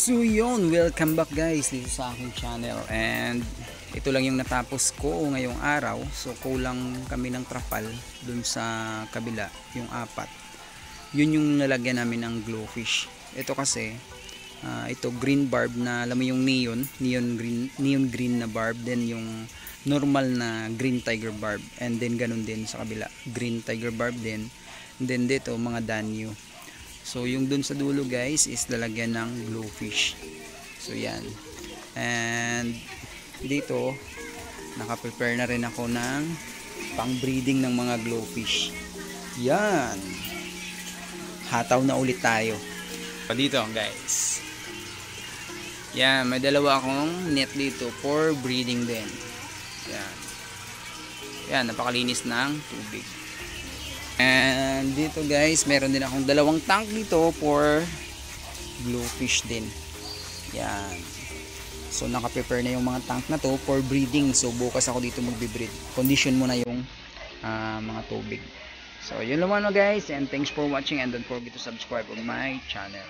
So yun, welcome back guys dito sa aking channel, and ito lang yung natapos ko ngayong araw. So kulang kami ng trapal dun sa kabila, yung apat. Yun yung nalagyan namin ng glowfish. Ito kasi ito green barb na, alam mo yung neon green na barb, then yung normal na green tiger barb, and then ganun din sa kabila, green tiger barb din, and then dito mga danyo. So yung dun sa dulo guys is lalagyan ng glowfish. So yan. And dito naka-prepare na rin ako ng pang breeding ng mga glowfish. Yan. Hataw na ulit tayo. So dito guys. Yan, may dalawa akong net dito for breeding din. Yan. Yan, napakalinis ng tubig. And dito guys, meron din akong dalawang tank dito for glowfish din. Yan. So naka-prepare na yung mga tank na to for breeding. So bukas ako dito magbe-breed. Condition mo na yung mga tubig. So yun lang muna guys, and thanks for watching, and don't forget to subscribe on my channel.